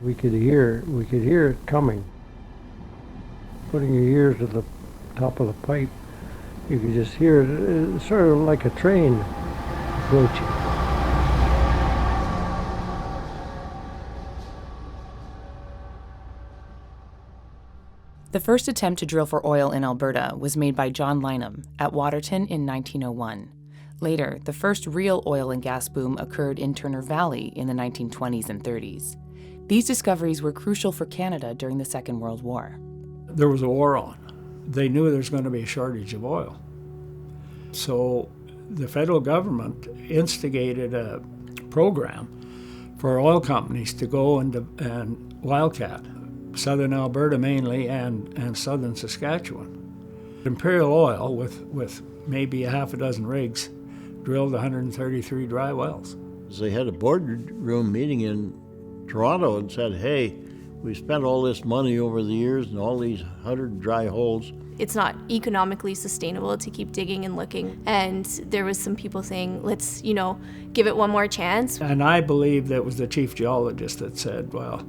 We could hear it coming. Putting your ear to the top of the pipe, you could just hear it. It's sort of like a train approaching. The first attempt to drill for oil in Alberta was made by John Lynham at Waterton in 1901. Later, the first real oil and gas boom occurred in Turner Valley in the 1920s and 30s. These discoveries were crucial for Canada during the Second World War. There was a war on. They knew there was going to be a shortage of oil. So the federal government instigated a program for oil companies to go and wildcat southern Alberta mainly and southern Saskatchewan. Imperial Oil, with maybe a half a dozen rigs, drilled 133 dry wells. They had a boardroom meeting in Toronto and said, hey, we spent all this money over the years and all these 100 dry holes. It's not economically sustainable to keep digging and looking. And there was some people saying, let's, give it one more chance. And I believe that was the chief geologist that said, well,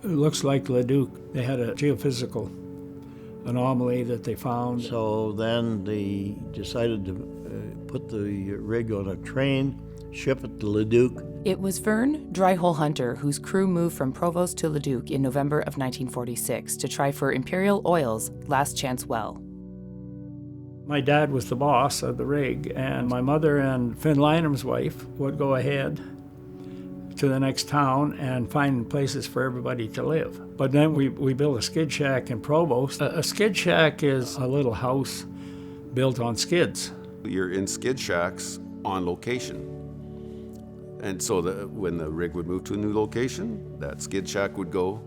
it looks like Leduc. They had a geophysical anomaly that they found. So then they decided to put the rig on a train, ship it to Leduc. It was Vern Dryhole Hunter whose crew moved from Provost to Leduc in November of 1946 to try for Imperial Oil's Last Chance well. My dad was the boss of the rig, and my mother and Finn Lynham's wife would go ahead to the next town and find places for everybody to live. But then we built a skid shack in Provost. A skid shack is a little house built on skids. You're in skid shacks on location. And so when the rig would move to a new location, that skid shack would go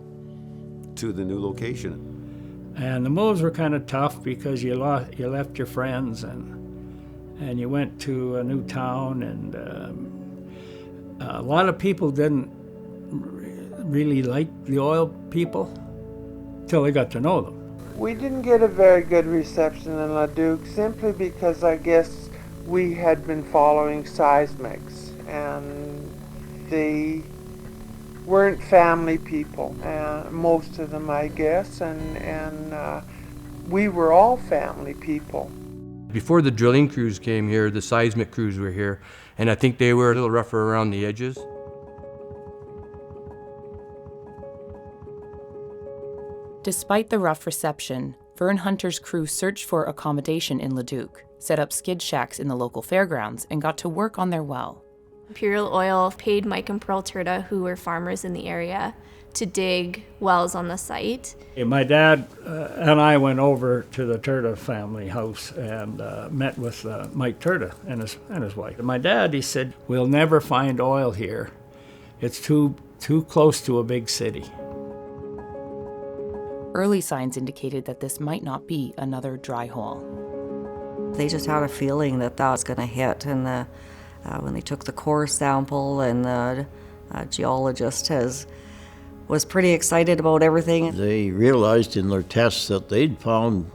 to the new location. And the moves were kind of tough because you left your friends and you went to a new town, and a lot of people didn't really like the oil people till they got to know them. We didn't get a very good reception in Leduc simply because I guess we had been following seismics and they weren't family people, most of them I guess, and we were all family people. Before the drilling crews came here, the seismic crews were here, and I think they were a little rougher around the edges. Despite the rough reception, Vern Hunter's crew searched for accommodation in Leduc, set up skid shacks in the local fairgrounds, and got to work on their well. Imperial Oil paid Mike and Pearl Turda, who were farmers in the area, to dig wells on the site. My dad and I went over to the Turda family house and met with Mike Turda and his wife. And my dad, he said, we'll never find oil here. It's too close to a big city. Early signs indicated that this might not be another dry hole. They just had a feeling that was going to hit, and when they took the core sample, and the geologist was pretty excited about everything. They realized in their tests that they'd found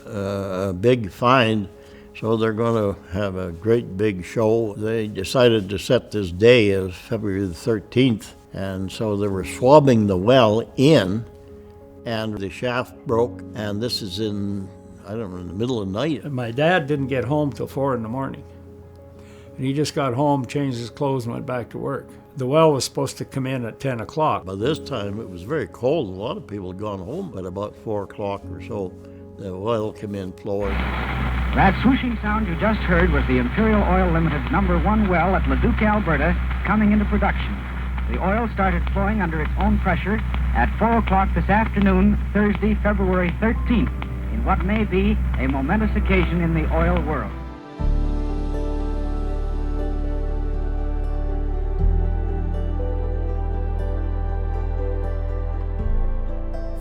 a big find, so they're going to have a great big show. They decided to set this day as February the 13th, and so they were swabbing the well in, and the shaft broke, and this is in the middle of the night. My dad didn't get home till 4 in the morning. And he just got home, changed his clothes, and went back to work. The well was supposed to come in at 10 o'clock. By this time, it was very cold. A lot of people had gone home, but about 4 o'clock or so, the oil came in flowing. That swooshing sound you just heard was the Imperial Oil Limited's #1 well at Leduc, Alberta, coming into production. The oil started flowing under its own pressure at 4 o'clock this afternoon, Thursday, February 13th, in what may be a momentous occasion in the oil world.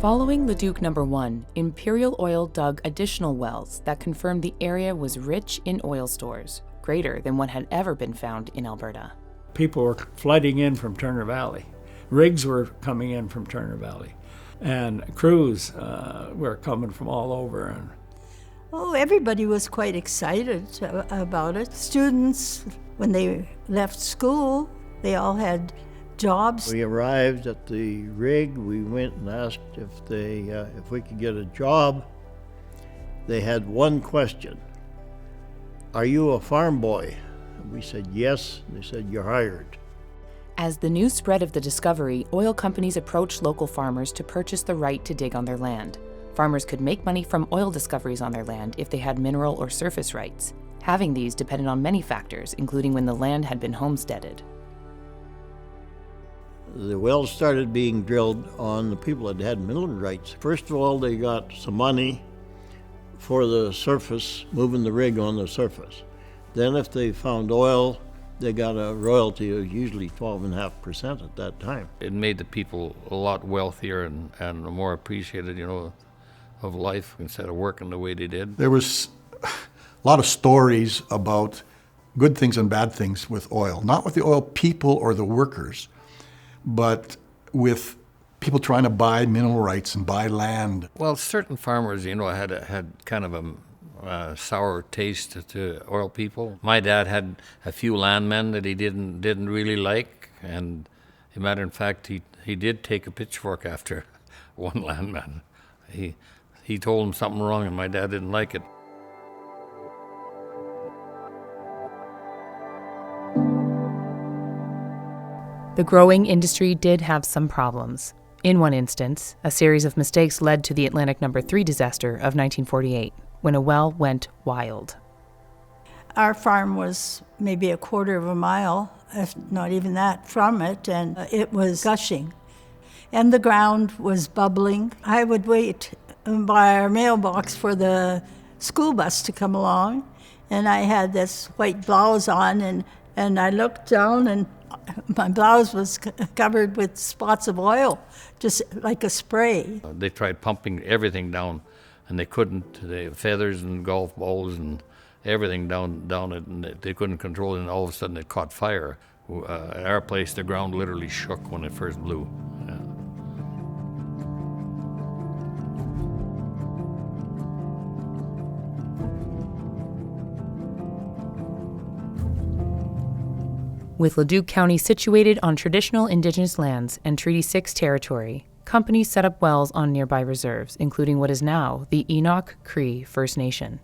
Following Leduc #1, Imperial Oil dug additional wells that confirmed the area was rich in oil stores, greater than what had ever been found in Alberta. People were flooding in from Turner Valley. Rigs were coming in from Turner Valley. And crews were coming from all over. Oh, everybody was quite excited about it. Students, when they left school, they all had jobs. We arrived at the rig. We went and asked if we could get a job. They had one question: "Are you a farm boy?" And we said yes. They said, "You're hired." As the news spread of the discovery, oil companies approached local farmers to purchase the right to dig on their land. Farmers could make money from oil discoveries on their land if they had mineral or surface rights. Having these depended on many factors, including when the land had been homesteaded. The wells started being drilled on the people that had mineral rights. First of all, they got some money for the surface, moving the rig on the surface. Then if they found oil, they got a royalty of usually 12.5% at that time. It made the people a lot wealthier and more appreciated, of life instead of working the way they did. There was a lot of stories about good things and bad things with oil. Not with the oil people or the workers, but with people trying to buy mineral rights and buy land. Well, certain farmers, had kind of a sour taste to oil people. My dad had a few landmen that he didn't really like, and as a matter of fact, he did take a pitchfork after one landman. He told him something wrong, and my dad didn't like it. The growing industry did have some problems. In one instance, a series of mistakes led to the Atlantic No. 3 disaster of 1948, when a well went wild. Our farm was maybe a quarter of a mile, if not even that, from it, and it was gushing. And the ground was bubbling. I would wait by our mailbox for the school bus to come along, and I had this white blouse on, and I looked down, and my blouse was covered with spots of oil, just like a spray. They tried pumping everything down, and they couldn't. They feathers and golf balls and everything down it, and they couldn't control it, and all of a sudden it caught fire. At our place, the ground literally shook when it first blew. Yeah. With Leduc County situated on traditional Indigenous lands and Treaty 6 territory, companies set up wells on nearby reserves, including what is now the Enoch Cree First Nation.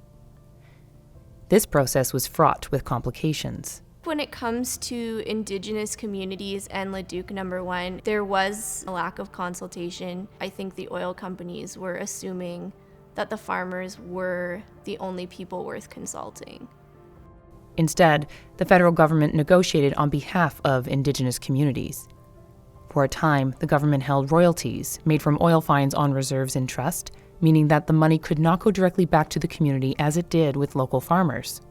This process was fraught with complications. When it comes to Indigenous communities and Leduc No. 1, there was a lack of consultation. I think the oil companies were assuming that the farmers were the only people worth consulting. Instead, the federal government negotiated on behalf of Indigenous communities. For a time, the government held royalties made from oil finds on reserves in trust, meaning that the money could not go directly back to the community as it did with local farmers.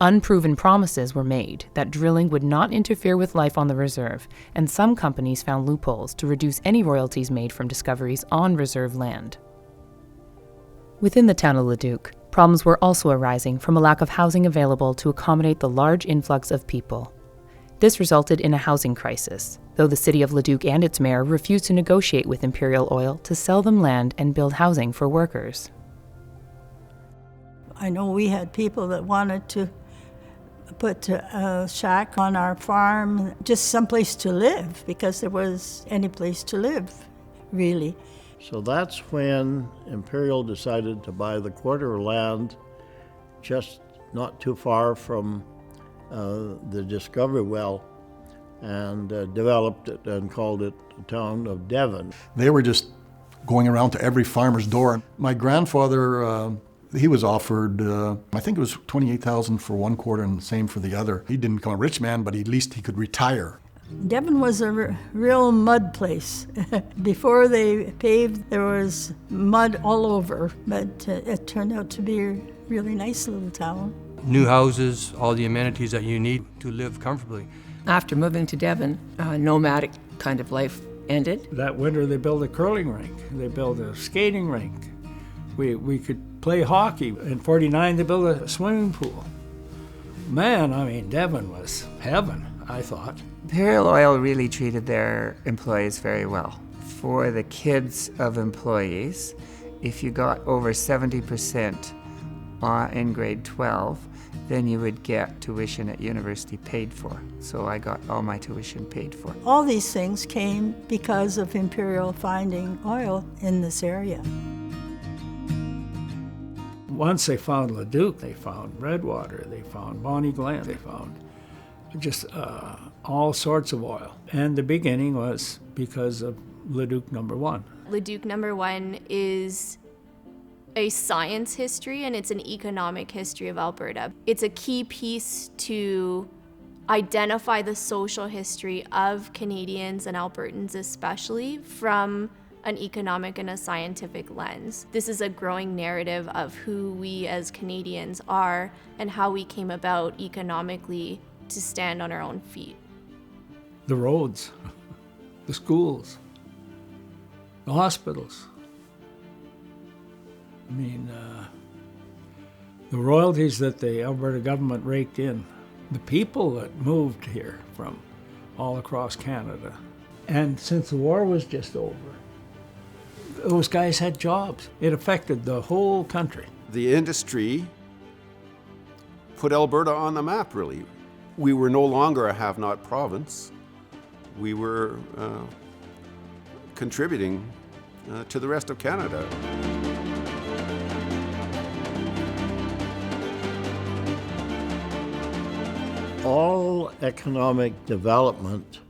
Unproven promises were made that drilling would not interfere with life on the reserve, and some companies found loopholes to reduce any royalties made from discoveries on reserve land. Within the town of Leduc, problems were also arising from a lack of housing available to accommodate the large influx of people. This resulted in a housing crisis, though the city of Leduc and its mayor refused to negotiate with Imperial Oil to sell them land and build housing for workers. I know we had people that wanted to put a shack on our farm, just someplace to live, because there was any place to live, really. So that's when Imperial decided to buy the quarter of land just not too far from the discovery well, and developed it and called it the town of Devon. They were just going around to every farmer's door. My grandfather, he was offered, I think it was $28,000 for one quarter and the same for the other. He didn't become a rich man, but at least he could retire. Devon was a real mud place. Before they paved, there was mud all over, but it turned out to be a really nice little town. New houses, all the amenities that you need to live comfortably. After moving to Devon, nomadic kind of life ended. That winter they built a curling rink, they built a skating rink. We could play hockey. In '49 they built a swimming pool. Man, Devon was heaven, I thought. Imperial Oil really treated their employees very well. For the kids of employees, if you got over 70% in grade 12, then you would get tuition at university paid for. So I got all my tuition paid for. All these things came because of Imperial finding oil in this area. Once they found Leduc, they found Redwater, they found Bonnie Glen, they found just all sorts of oil. And the beginning was because of Leduc number 1. Leduc number 1 is a science history and it's an economic history of Alberta. It's a key piece to identify the social history of Canadians and Albertans especially from an economic and a scientific lens. This is a growing narrative of who we as Canadians are and how we came about economically to stand on our own feet. The roads, the schools, the hospitals. I mean, the royalties that the Alberta government raked in, the people that moved here from all across Canada. And since the war was just over, those guys had jobs. It affected the whole country. The industry put Alberta on the map, really. We were no longer a have-not province. We were contributing to the rest of Canada. All economic development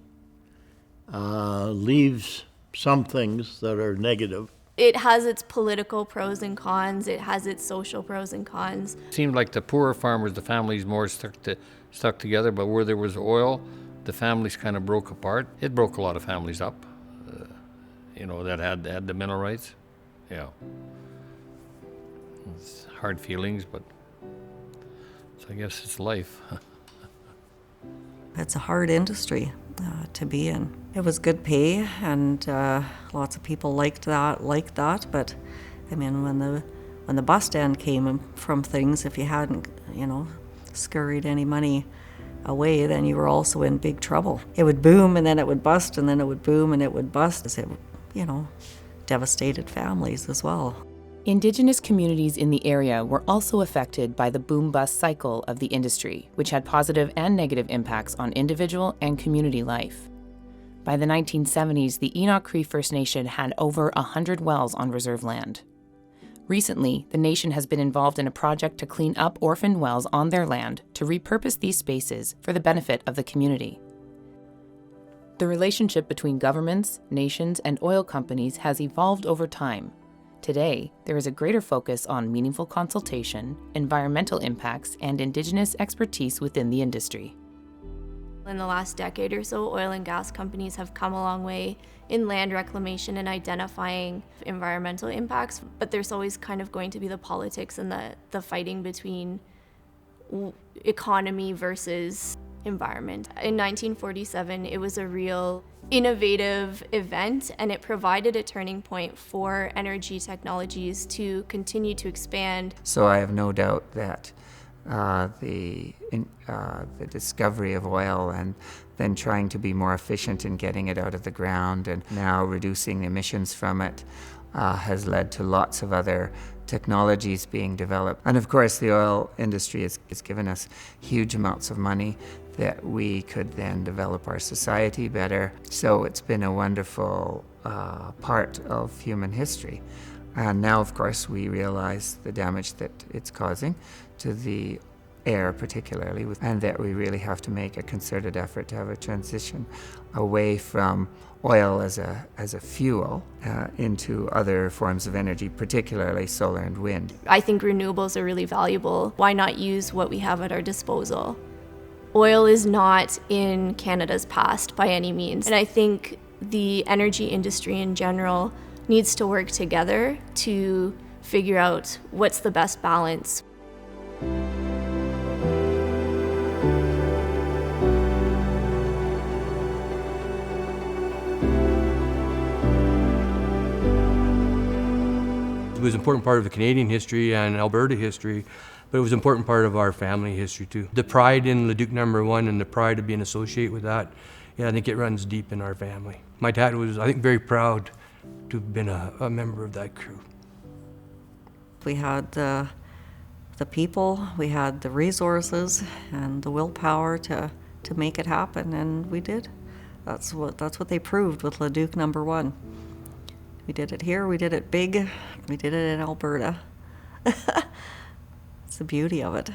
leaves some things that are negative. It has its political pros and cons. It has its social pros and cons. It seemed like the poorer farmers, the families more stuck together, but where there was oil, the families kind of broke apart. It broke a lot of families up, that had the mineral rights. Yeah. It's hard feelings, but I guess it's life. It's a hard industry to be in. It was good pay, and lots of people liked that. But I mean, when the bust end came from things, if you hadn't, scurried any money away, then you were also in big trouble. It would boom, and then it would bust, and then it would boom, and it would bust. It, devastated families as well. Indigenous communities in the area were also affected by the boom-bust cycle of the industry, which had positive and negative impacts on individual and community life. By the 1970s, the Enoch Cree First Nation had over 100 wells on reserve land. Recently, the nation has been involved in a project to clean up orphaned wells on their land to repurpose these spaces for the benefit of the community. The relationship between governments, nations, and oil companies has evolved over time. Today, there is a greater focus on meaningful consultation, environmental impacts, and Indigenous expertise within the industry. In the last decade or so, oil and gas companies have come a long way in land reclamation and identifying environmental impacts, but there's always kind of going to be the politics and the fighting between economy versus environment. In 1947, it was a real innovative event, and it provided a turning point for energy technologies to continue to expand. So I have no doubt that the discovery of oil and then trying to be more efficient in getting it out of the ground and now reducing emissions from it has led to lots of other technologies being developed. And of course, the oil industry has given us huge amounts of money that we could then develop our society better. So it's been a wonderful part of human history. And now, of course, we realize the damage that it's causing to the air particularly, and that we really have to make a concerted effort to have a transition away from oil as a fuel into other forms of energy, particularly solar and wind. I think renewables are really valuable. Why not use what we have at our disposal? Oil is not in Canada's past by any means, and I think the energy industry in general needs to work together to figure out what's the best balance. It was an important part of the Canadian history and Alberta history, but it was an important part of our family history too. The pride in Leduc number 1 and the pride of being associated with that, I think it runs deep in our family. My dad was, I think, very proud to have been a member of that crew. We had the people, we had the resources and the willpower to make it happen, and we did. That's what they proved with Leduc #1. We did it here, we did it big, we did it in Alberta. It's the beauty of it.